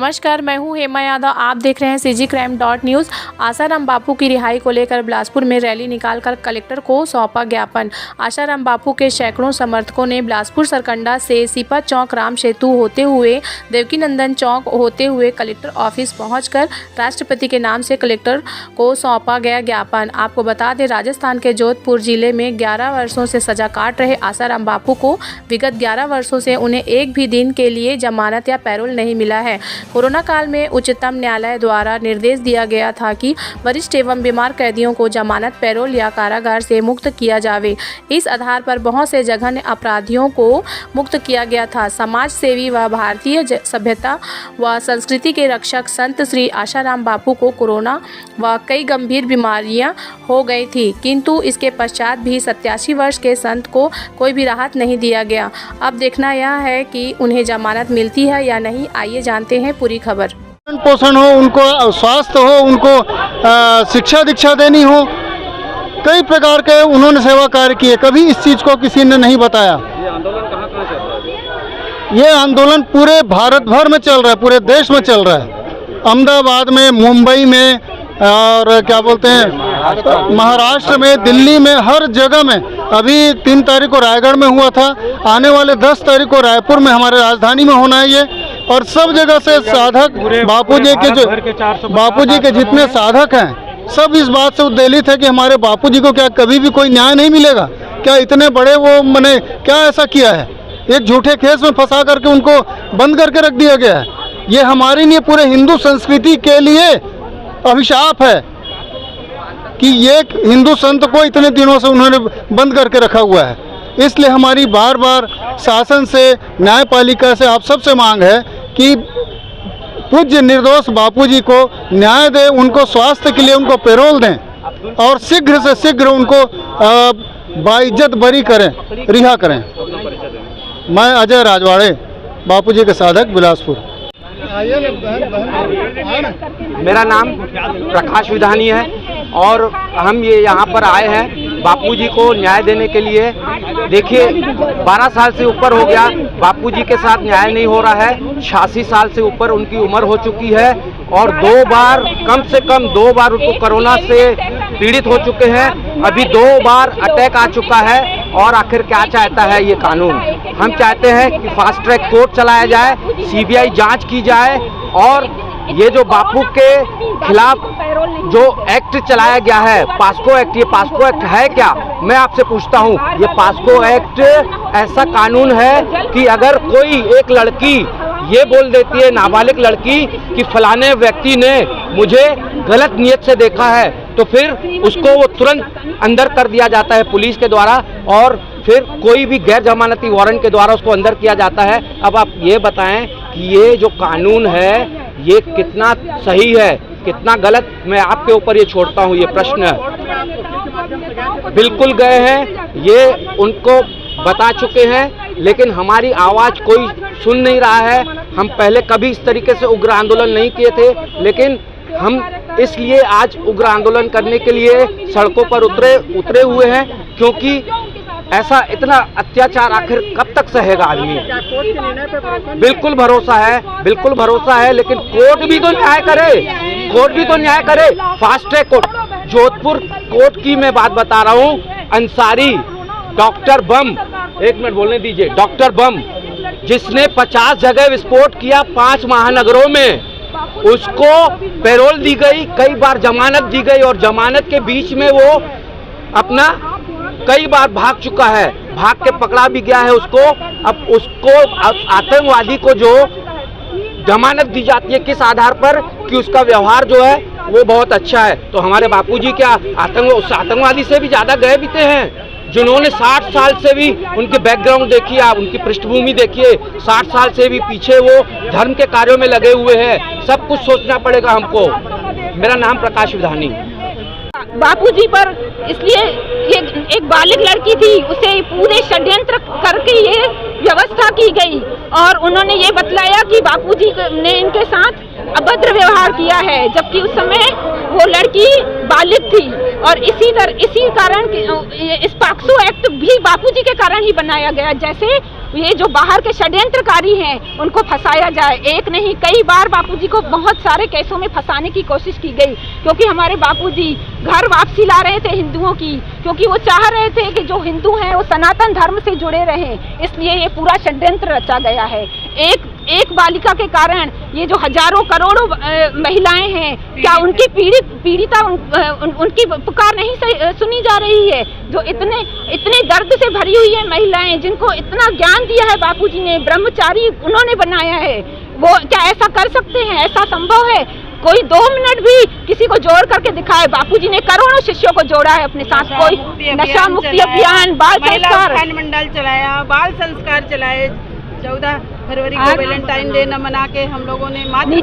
नमस्कार, मैं हूं हेमा यादव। आप देख रहे हैं CGcrime.News। आसाराम बापू की रिहाई को लेकर बिलासपुर में रैली निकालकर कलेक्टर को सौंपा ज्ञापन। आसाराम बापू के सैकड़ों समर्थकों ने बिलासपुर सरकंडा से सीपा चौक राम सेतु होते हुए देवकीनंदन चौक होते हुए कलेक्टर ऑफिस पहुंचकर राष्ट्रपति के नाम से कलेक्टर को सौंपा गया ज्ञापन। आपको बता दें, राजस्थान के जोधपुर जिले में 11 वर्षों से सजा काट रहे आसाराम बापू को विगत 11 वर्षों से उन्हें एक भी दिन के लिए जमानत या पैरोल नहीं मिला है। कोरोना काल में उच्चतम न्यायालय द्वारा निर्देश दिया गया था कि वरिष्ठ एवं बीमार कैदियों को जमानत, पैरोल या कारागार से मुक्त किया जावे। इस आधार पर बहुत से जघन्य अपराधियों को मुक्त किया गया था। समाज सेवी व भारतीय सभ्यता व संस्कृति के रक्षक संत श्री आसाराम बापू को कोरोना व कई गंभीर बीमारियां हो गई थी, किंतु इसके पश्चात भी 87 वर्ष के संत को कोई भी राहत नहीं दिया गया। अब देखना यह है कि उन्हें जमानत मिलती है या नहीं। आइए जानते हैं पूरी खबर। पोषण हो, उनको स्वास्थ्य हो, उनको शिक्षा दीक्षा देनी हो, कई प्रकार के उन्होंने सेवा कार्य किए। कभी इस चीज़ को किसी ने नहीं बताया। ये आंदोलन कहाँ चल रहा है? ये आंदोलन पूरे भारत भर में चल रहा है, पूरे देश में चल रहा है। अहमदाबाद में, मुंबई में और क्या बोलते हैं महाराष्ट्र में, दिल्ली में, हर जगह में। अभी 3 तारीख को रायगढ़ में हुआ था, आने वाले 10 तारीख को रायपुर में हमारे राजधानी में होना है ये। और सब जगह से साधक बापूजी के जितने साधक हैं, सब इस बात से उद्वेलित है कि हमारे बापूजी को क्या कभी भी कोई न्याय नहीं मिलेगा क्या? इतने बड़े वो मैंने क्या ऐसा किया है? एक झूठे केस में फंसा करके उनको बंद करके रख दिया गया है। ये हमारे लिए, पूरे हिंदू संस्कृति के लिए अभिशाप है कि ये हिंदू संत को इतने दिनों से उन्होंने बंद करके रखा हुआ है। इसलिए हमारी बार बार शासन से, न्यायपालिका से आप सबसे मांग है कि पूज्य निर्दोष बापूजी को न्याय दें, उनको स्वास्थ्य के लिए उनको पैरोल दें और शीघ्र से शीघ्र उनको बाइज्जत बरी करें, रिहा करें। मैं अजय राजवाड़े, बापूजी के साधक, बिलासपुर। मेरा नाम प्रकाश विधानी है और हम ये यहाँ पर आए हैं बापूजी को न्याय देने के लिए। देखिए, 12 साल से ऊपर हो गया, बापूजी के साथ न्याय नहीं हो रहा है। 86 साल से ऊपर उनकी उम्र हो चुकी है और 2 बार, कम से कम 2 बार उनको कोरोना से पीड़ित हो चुके हैं। अभी 2 बार अटैक आ चुका है। और आखिर क्या चाहता है ये कानून? हम चाहते हैं कि फास्ट ट्रैक कोर्ट चलाया जाए, CBI जांच की जाए और ये जो बापू के खिलाफ जो एक्ट चलाया गया है, पास्को एक्ट, ये पास्को एक्ट है क्या? मैं आपसे पूछता हूँ, ये पास्को एक्ट ऐसा कानून है कि अगर कोई एक लड़की ये बोल देती है, नाबालिग लड़की, कि फलाने व्यक्ति ने मुझे गलत नियत से देखा है, तो फिर उसको वो तुरंत अंदर कर दिया जाता है पुलिस के द्वारा और फिर कोई भी गैर जमानती वारंट के द्वारा उसको अंदर किया जाता है। अब आप ये बताएं कि ये जो कानून है ये कितना सही है, कितना गलत? मैं आपके ऊपर ये छोड़ता हूँ, ये प्रश्न है। बिल्कुल गए हैं, ये उनको बता चुके हैं, लेकिन हमारी आवाज़ कोई सुन नहीं रहा है। हम पहले कभी इस तरीके से उग्र आंदोलन नहीं किए थे, लेकिन हम इसलिए आज उग्र आंदोलन करने के लिए सड़कों पर उतरे हुए हैं, क्योंकि ऐसा इतना अत्याचार आखिर कब तक सहेगा आदमी? बिल्कुल भरोसा है, बिल्कुल भरोसा है, लेकिन कोर्ट भी तो न्याय करे, कोर्ट भी तो न्याय करे। Fast track court, Jodhpur court की मैं बात बता रहा हूँ। अंसारी, डॉक्टर बम, 1 मिनट बोलने दीजिए, डॉक्टर बम जिसने 50 जगह विस्फोट किया 5 महानगरों में, उसको पैरोल दी गई, कई बार जमानत दी गई और जमानत के बीच में वो अपना कई बार भाग चुका है, भाग के पकड़ा भी गया है उसको। अब उसको आतंकवादी को जो जमानत दी जाती है किस आधार पर? कि उसका व्यवहार जो है वो बहुत अच्छा है। तो हमारे बापूजी क्या आतंकवादी से भी ज़्यादा गए बीते हैं, जिन्होंने 60 साल से भी, उनके बैकग्राउंड देखिए आप, उनकी पृष्ठभूमि देखिए, 60 साल से भी पीछे वो धर्म के कार्यों में लगे हुए हैं। सब कुछ सोचना पड़ेगा हमको। मेरा नाम प्रकाश विधानी। बापूजी पर इसलिए ये एक बालिग लड़की थी, उसे पूरे षड्यंत्र करके ये व्यवस्था की गई और उन्होंने ये बतलाया कि बापूजी ने इनके साथ अभद्र व्यवहार किया है, जबकि उस समय वो लड़की बालिग थी और इसी कारण इस पॉक्सो एक्ट भी बापूजी के कारण ही बनाया गया। जैसे ये जो बाहर के षड्यंत्रकारी हैं उनको फंसाया जाए, एक नहीं कई बार बापूजी को बहुत सारे केसों में फंसाने की कोशिश की गई, क्योंकि हमारे बापूजी घर वापसी ला रहे थे हिंदुओं की, क्योंकि वो चाह रहे थे कि जो हिंदू हैं वो सनातन धर्म से जुड़े रहें, इसलिए ये पूरा षड्यंत्र रचा गया है। एक बालिका के कारण ये जो हजारों करोड़ों महिलाएं हैं, क्या उनकी पीड़िता उनकी पुकार नहीं सुनी जा रही है? जो इतने दर्द से भरी हुई है महिलाएं, जिनको इतना ज्ञान दिया है बापूजी ने, ब्रह्मचारी उन्होंने बनाया है, वो क्या ऐसा कर सकते हैं? ऐसा संभव है? कोई 2 मिनट भी किसी को जोड़ करके दिखाए। बापूजी ने करोड़ों शिष्यों को जोड़ा है अपने साथ। कोई नशा मुक्ति अभियान, बाल संस्कार मंडल चलाया, बाल संस्कार चलाए, 14 फरवरी को वैलेंटाइन डे न मना के हम लोगों ने मातृ